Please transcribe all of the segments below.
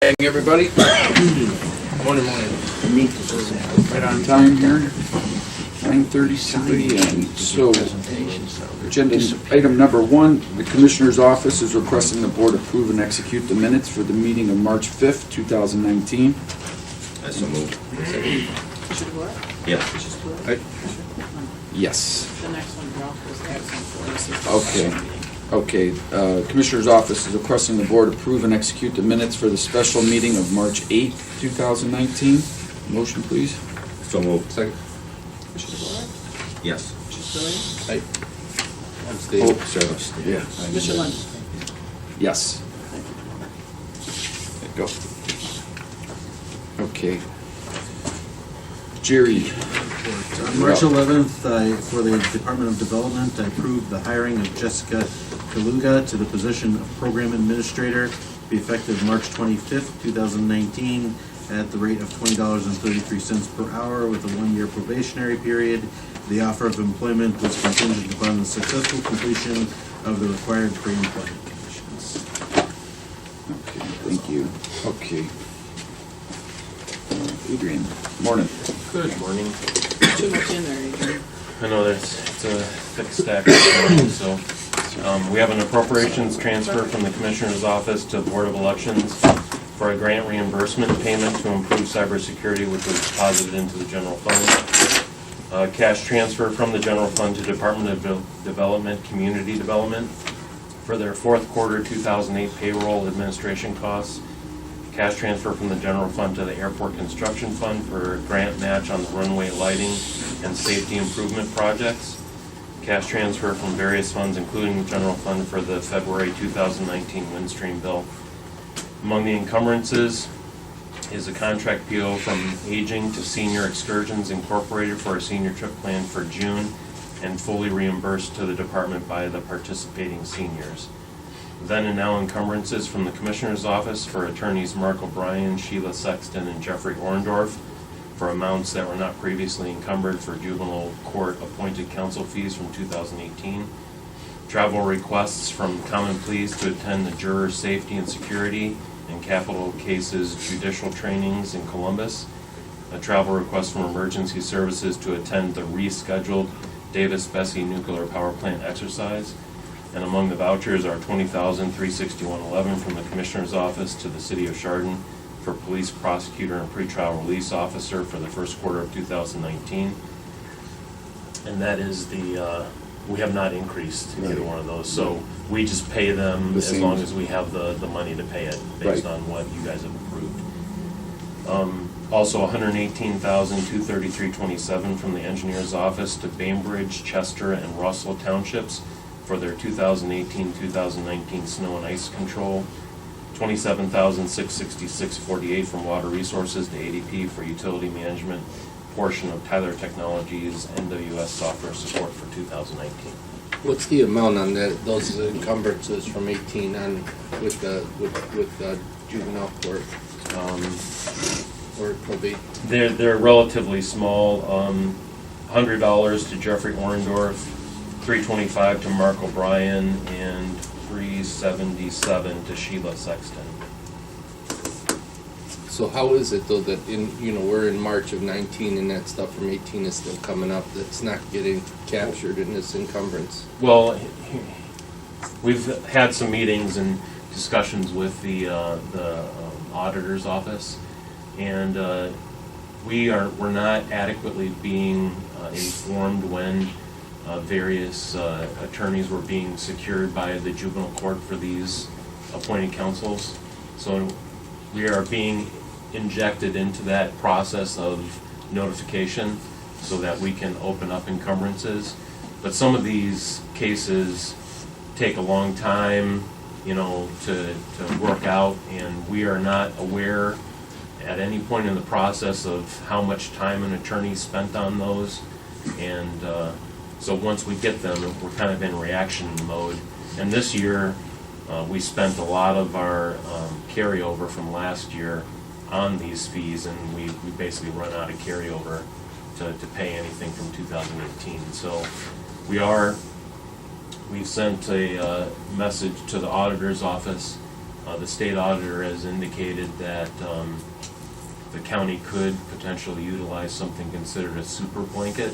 Morning, everybody. Morning. Right on time here, 9:33 a.m. So, agenda item number 1, the Commissioner's Office is requesting the Board approve and execute the minutes for the meeting of March 5th, 2019. I so moved. Yeah. Yes. The next one, Ralph was absent for us. Okay. Commissioner's Office is requesting the Board approve and execute the minutes for the special meeting of March 8th, 2019. Motion, please. So moved. Second. Yes. Aye. I'm Steve. Yeah. Mr. Lund. Yes. There you go. Okay. Jerry. On March 11th, for the Department of Development, I approved the hiring of Jessica Geauga to the position of Program Administrator, be effective March 25th, 2019, at the rate of $20.33 per hour with a 1-year probationary period. The offer of employment was contingent upon the successful completion of the required pre-employment conditions. Okay, thank you. Okay. Adrian, morning. Good morning. Too much in there, Adrian. I know it's a thick stack this morning, so we have an appropriations transfer from the Commissioner's Office to the Board of Elections for a grant reimbursement payment to improve cybersecurity, which was deposited into the general fund. Cash transfer from the general fund to Department of Development, Community Development for their fourth quarter 2008 payroll administration costs. Cash transfer from the general fund to the airport construction fund for a grant match on the runway lighting and safety improvement projects. Cash transfer from various funds, including the general fund, for the February 2019 Windstream bill. Among the encumbrances is a contract PO from Aging to Senior Excursions Incorporated for a senior trip plan for June and fully reimbursed to the department by the participating seniors. Then and now encumbrances from the Commissioner's Office for attorneys Mark O'Brien, Sheila Sexton, and Jeffrey Orndorff for amounts that were not previously encumbered for juvenile court appointed counsel fees from 2018. Travel requests from Common Pleas to attend the juror safety and security and capital cases judicial trainings in Columbus. A travel request from Emergency Services to attend the rescheduled Davis-Besse Nuclear Power Plant exercise. And among the vouchers are $20,361.11 from the Commissioner's Office to the City of Chardon for police prosecutor and pretrial release officer for the first quarter of 2019. And that is we have not increased either one of those, so we just pay them as long as we have the money to pay it based on what you guys have approved. Also $118,233.27 from the Engineer's Office to Bainbridge, Chester, and Russell Townships for their 2018-2019 snow and ice control. $27,666.48 from Water Resources to ADP for utility management portion of Tyler Technologies NWS software support for 2019. What's the amount on those encumbrances from 18 on with the juvenile court or probate? They're relatively small. $100 to Jeffrey Orndorff, $325 to Mark O'Brien, and $377 to Sheila Sexton. So how is it though that we're in March of 19 and that stuff from 18 is still coming up that's not getting captured in this encumbrance? Well, we've had some meetings and discussions with the auditor's office, and we're not adequately being informed when various attorneys were being secured by the juvenile court for these appointed counsels. So we are being injected into that process of notification so that we can open up encumbrances. But some of these cases take a long time, to work out, and we are not aware at any point in the process of how much time an attorney spent on those. And so once we get them, we're kind of in reaction mode. And this year, we spent a lot of our carryover from last year on these fees, and we basically run out of carryover to pay anything from 2018. So we've sent a message to the auditor's office The state auditor has indicated that the county could potentially utilize something considered a super blanket,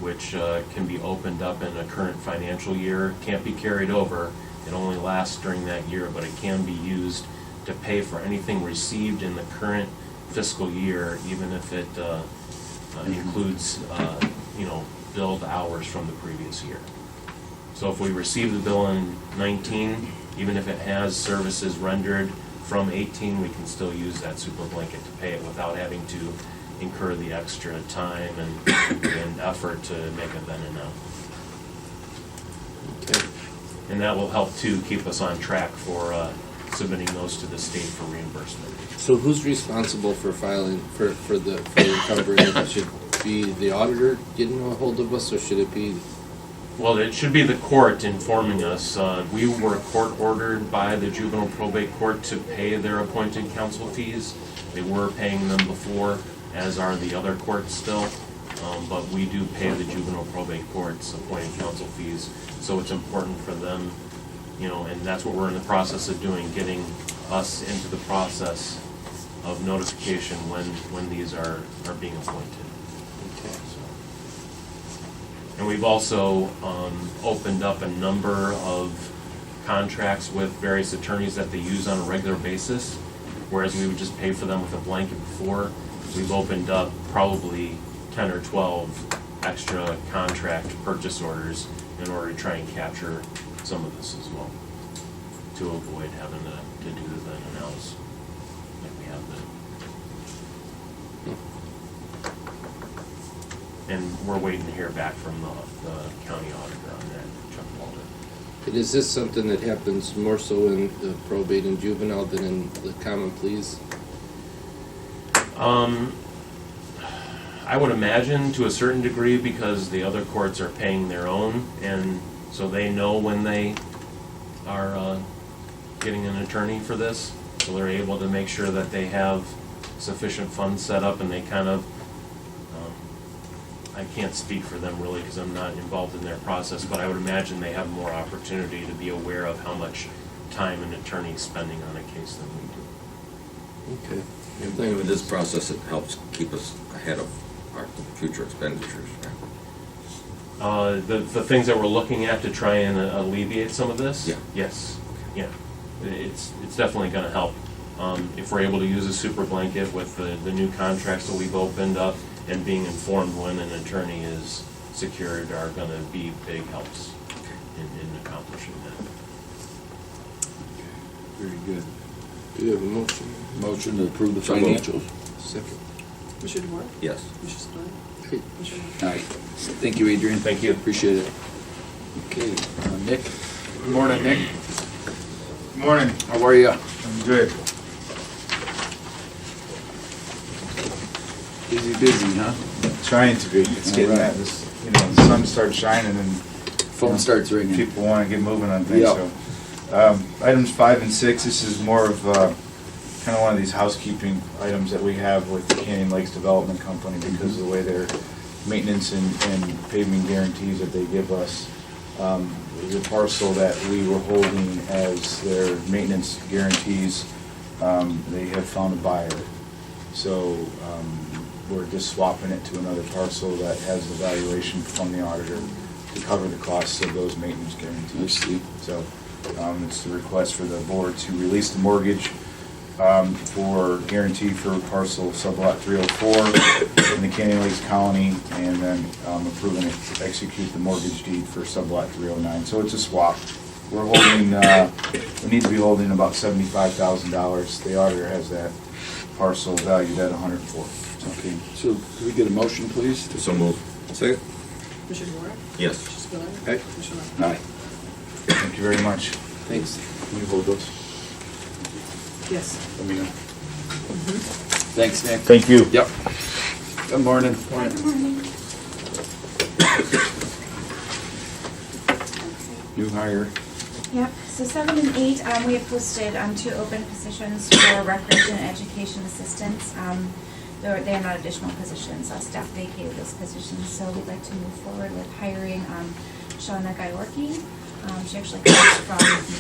which can be opened up in a current financial year. Can't be carried over. It only lasts during that year, but it can be used to pay for anything received in the current fiscal year, even if it includes, billed hours from the previous year. So if we receive the bill in 19, even if it has services rendered from 18, we can still use that super blanket to pay it without having to incur the extra time and effort to make a then and now. Okay. And that will help to keep us on track for submitting those to the state for reimbursement. So who's responsible for filing, for recovering? Should be the auditor getting a hold of us, or should it be? Well, it should be the court informing us. We were court ordered by the juvenile probate court to pay their appointed counsel fees. They were paying them before, as are the other courts still. But we do pay the juvenile probate court's appointed counsel fees. So it's important for them, and that's what we're in the process of doing, getting us into the process of notification when these are being appointed. Okay. And we've also opened up a number of contracts with various attorneys that they use on a regular basis, whereas we would just pay for them with a blanket before. We've opened up probably 10 or 12 extra contract purchase orders in order to try and capture some of this as well, to avoid having to do the then and nows like we have been. And we're waiting to hear back from the county auditor on that, Chuck Walter. And is this something that happens more so in the probate and juvenile than in the common pleas? I would imagine to a certain degree, because the other courts are paying their own, and so they know when they are getting an attorney for this, so they're able to make sure that they have sufficient funds set up, and they kind of, I can't speak for them really because I'm not involved in their process, but I would imagine they have more opportunity to be aware of how much time an attorney is spending on a case than we do. Okay. And with this process, it helps keep us ahead of our future expenditures. The things that we're looking at to try and alleviate some of this? Yeah. Yes, yeah. It's definitely gonna help. If we're able to use a super blanket with the new contracts that we've opened up, and being informed when an attorney is secured are gonna be big helps in accomplishing that. Very good. Do you have a motion? Motion to approve the So moved. financials. Second. Commissioner DeWort? Yes. Commissioner Spillier? Hey. Commissioner All right. Thank you, Adrian. Thank you. Appreciate it. Okay, Nick. Good morning, Nick. Good morning. How are you? I'm good. Busy, huh? Trying to be. It's getting All right. that. This, the sun starts shining and Phone starts ringing. people want to get moving on things. Yep. So, items 5 and 6. This is more of kind of one of these housekeeping items that we have with the Canyon Lakes Development Company because of the way their maintenance and pavement guarantees that they give us. There's a parcel that we were holding as their maintenance guarantees. They have found a buyer. So we're just swapping it to another parcel that has the valuation from the auditor to cover the costs of those maintenance I guarantees. see. So it's the request for the board to release the mortgage for guarantee for parcel sublot 304 in the Canyon Lakes Colony, and then approving it to execute the mortgage deed for sublot 309. So it's a swap. We're holding, we need to be holding about $75,000. The auditor has that parcel valued at $104. Okay, so could we get a motion, please? So moved. Second? Commissioner DeWort? Yes. Commissioner Spillier? Hey. Commissioner Levin? All right. Thank you very much. Thanks. Can you hold those? Yes. Let me know. Thanks, Nick. Thank you. Yep. Good morning. New hire. Yep, so 7 and 8, we have posted 2 open positions for recreation and education assistants. They are not additional positions, staff vacated those positions, so we'd like to move forward with hiring Shauna Gaiorki. She actually comes from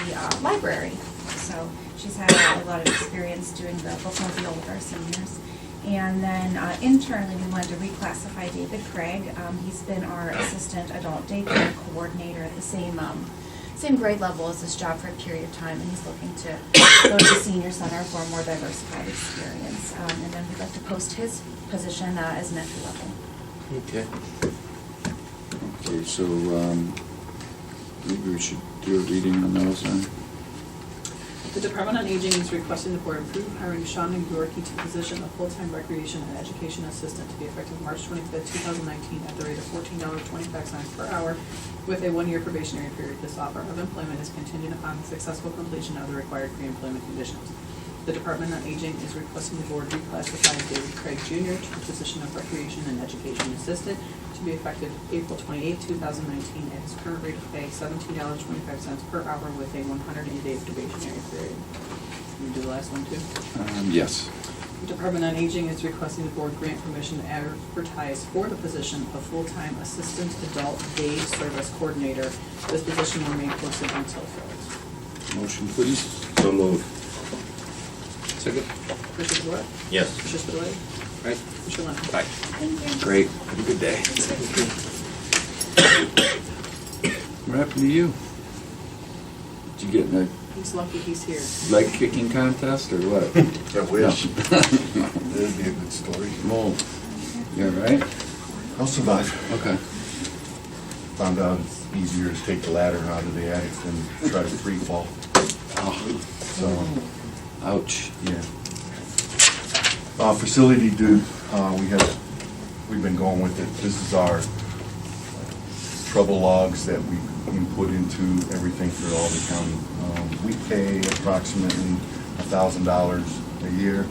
the library, So she's had a lot of experience doing the bookmobile with our seniors. And then internally, we wanted to reclassify David Craig. He's been our assistant adult daycare coordinator at the same grade level as this job for a period of time, and he's looking to go to the senior center for a more diversified experience. And then we'd like to post his position as an entry level. Okay. Okay, so maybe we should do a reading on those then. The Department on Aging is requesting the board approve hiring Sean Yorkie to the position of full-time recreation and education assistant to be effective March 25th, 2019 at the rate of $14.25 per hour with a one-year probationary period. This offer of employment is contingent upon the successful completion of the required pre-employment conditions. The Department on Aging is requesting the board reclassify David Craig Jr. to the position of recreation and education assistant to be effective April 28, 2019 at his current rate of pay, $17.25 per hour with a 180-day probationary period. Can you do the last one too? Yes. The Department on Aging is requesting the board grant permission to advertise for the position of full-time assistant adult day service coordinator. This position will remain posted until filled. Motion, please. So moved. Second? Commissioner Boyd? Yes. Commissioner Spudler? Right. Commissioner Lennon? Aye. Thank you. Great. Have a good day. What happened to you? Did you get in He's lucky he's here. a leg kicking contest or what? I wish. That'd be a good story. Well, you all right? I'll survive. Okay. Found out it's easier to take the ladder out of the attic than try to free fall. Oh, So, ouch. yeah. Facility dude, we've been going with it. This is our trouble logs that we input into everything for all the county. We pay approximately $1,000 a year,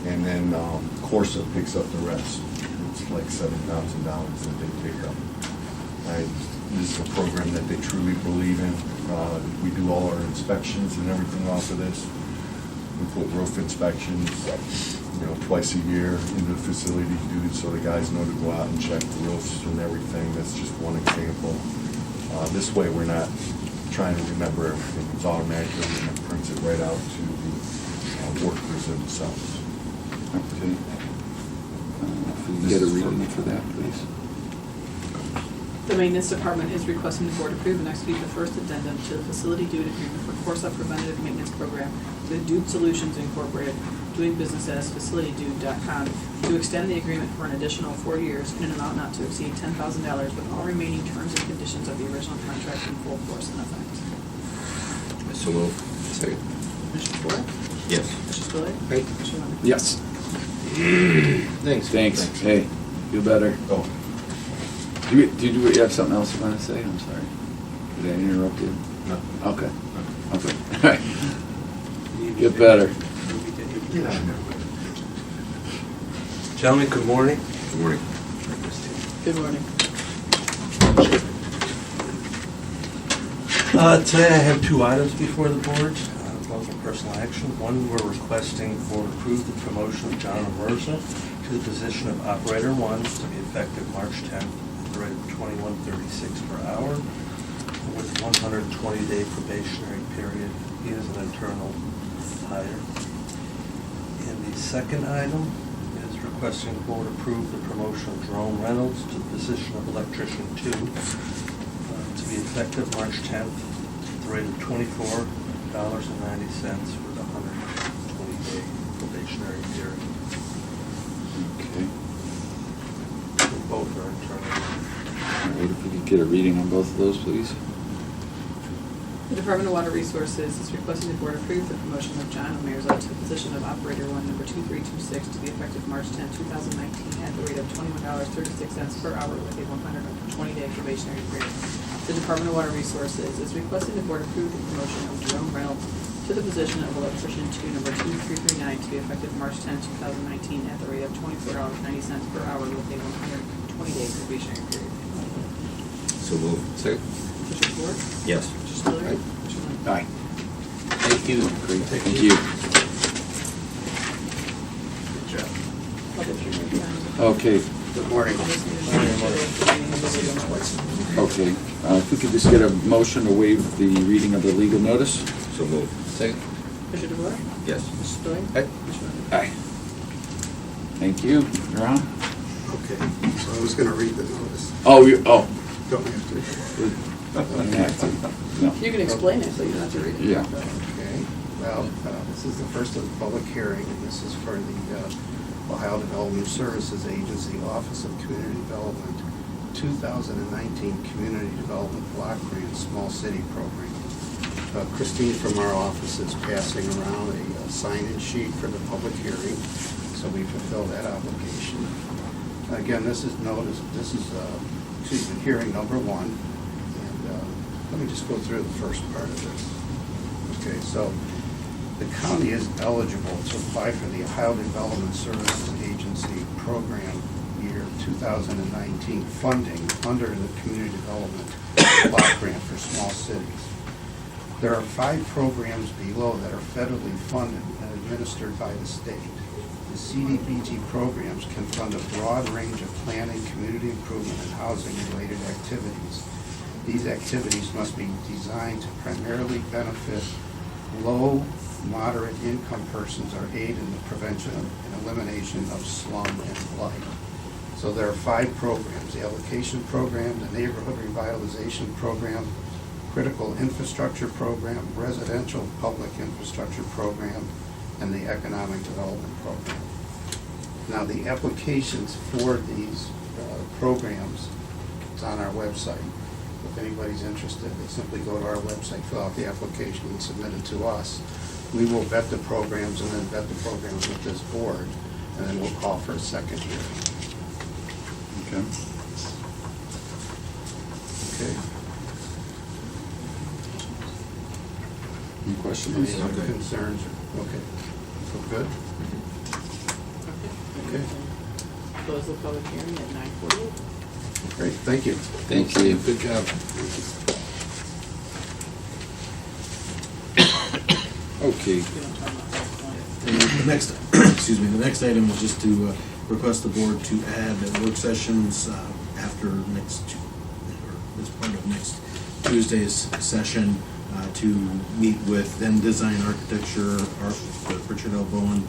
and then Corsa picks up the rest. It's like $7,000 that they pick up. This is a program that they truly believe in. We do all our inspections and everything off of this. We put roof inspections, twice a year into the facility duties, so the guys know to go out and check the roofs and everything. That's just one example. This way, we're not trying to remember everything. It's automatically, and it prints it right out to the workers themselves. Okay. If we can get a reading for that, please. The Maintenance Department is requesting the board approve and execute the first addendum to the facility duty agreement for Corsa Preventative Maintenance Program with Dude Solutions Incorporated, doing business as FacilityDude.com, to extend the agreement for an additional 4 years in an amount not to exceed $10,000 with all remaining terms and conditions of the original contract in full force and effect. So moved. Second? Commissioner Boyd? Yes. Commissioner Spudler? Right. Commissioner Lennon? Yes. Thanks. Thanks. Hey, feel better. Oh, Did you have something else you want to say? I'm sorry. Did I interrupt you? no. Okay. Okay. All right. Get better. Get out of there. Gentlemen, good morning. Good morning. Good morning. Today I have two items before the board, both are personal action. One, we're requesting for approve the promotion of John Amerza to the position of Operator 1 to be effective March 10th at the rate of $21.36 per hour with 120-day probationary period. He is an internal hire. And the second item is requesting the board approve the promotion of Jerome Reynolds to the position of Electrician 2 to be effective March 10th at the rate of $24.90 with a 120-day probationary period. Okay. Both are internal. All right, if we could get a reading on both of those, please. The Department of Water Resources is requesting the board approve the promotion of John Omerza to the position of Operator 1, number 2326, to be effective March 10, 2019, at the rate of $21.36 per hour with a 120-day probationary period. The Department of Water Resources is requesting the board approve the promotion of Jerome Reynolds to the position of Electrician 2, number 2339, to be effective March 10, 2019, at the rate of $24.90 per hour with a 120-day probationary period. So moved. Second? Commissioner Ford? Yes. Commissioner Spudler? Aye. Commissioner Lennon? Aye. Thank you. Great. Thank you. Good job. Public hearing time. Okay. Good morning. Okay. If we could just get a motion to waive the reading of the legal notice. So moved. Second. Commissioner DeWark? Yes. Mr. Stoy? Aye. Commissioner Romero? Aye. Thank you. You're on. Okay, so I was gonna read the notice. Oh, Don't have to. no. You can explain it, so you don't have to read it. Yeah. Okay, well, this is the first of the public hearing, and this is for the Ohio Development Services Agency Office of Community Development 2019 Community Development Block Grant Small City Program. Christine from our office is passing around a sign-in sheet for the public hearing, so we fulfill that obligation. Again, this is hearing number one, and let me just go through the first part of this. Okay, so the county is eligible to apply for the Ohio Development Services Agency Program Year 2019 funding under the Community Development Block Grant for Small Cities. There are 5 programs below that are federally funded and administered by the state. The CDBG programs can fund a broad range of planning, community improvement, and housing-related activities. These activities must be designed to primarily benefit low, moderate income persons or aid in the prevention and elimination of slum and blight. So there are 5 programs: the allocation program, the neighborhood revitalization program, critical infrastructure program, residential public infrastructure program, and the economic development program. Now, the applications for these programs, it's on our website. If anybody's interested, they simply go to our website, fill out the application, and submit it to us. We will vet the programs and then vet the programs with this board, and then we'll call for a second hearing. Okay. Okay? Any questions? Any other concerns? Okay. So good? Okay. Close the public hearing at 9:48. Great, thank you. Thank you. Good job. Okay. We don't talk about that one. And the next, excuse me, the next item is just to request the board to add work sessions after next, or as part of next Tuesday's session to meet with then Design Architecture, Richard L. Bowen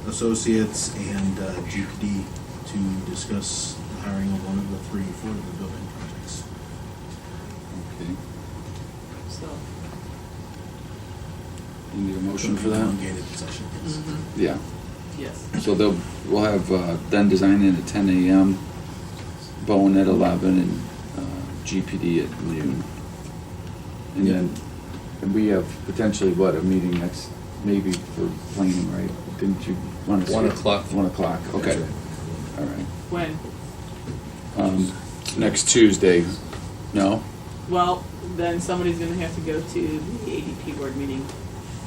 Associates, and GPD to discuss the hiring of one of the 3 affordable building projects. Okay. So. You need a motion for that? Elongated session, yes. Yeah. Yes. So we'll have then design in at 10 a.m., Bowen at 11, and GPD at noon. And then we have potentially, a meeting next, maybe for planning, right? Didn't you want to say? 1 o'clock. 1 o'clock, okay. All right. When? Next Tuesday, no? Well, then somebody's gonna have to go to the ADP board meeting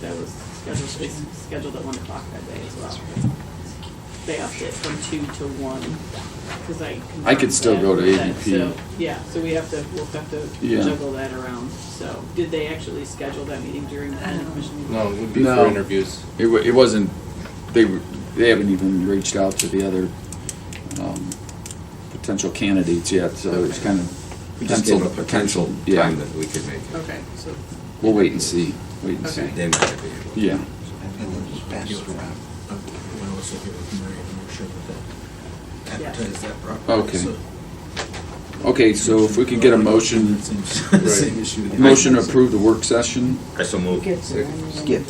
that was scheduled at 1 o'clock that day as well. They upped it from 2 to 1, because I could still go to confirmed that. ADP. So, yeah, so we'll have to Yeah. juggle that around. So, did they actually schedule that meeting during the planning commission meeting? No, it would be No. for interviews. It wasn't, they haven't even reached out to the other potential candidates yet, so it's kind of We just gave a pencil, potential yeah. time that we could make it. Okay, so, We'll wait and see, Okay. They might be able to. Yeah. And then just pass it around. I want to also hear with Mary to make sure that Yeah. advertise that properly. Okay. So- Okay, so if we could get a motion, Same issue again. motion to approve the work session. I so move. Skip.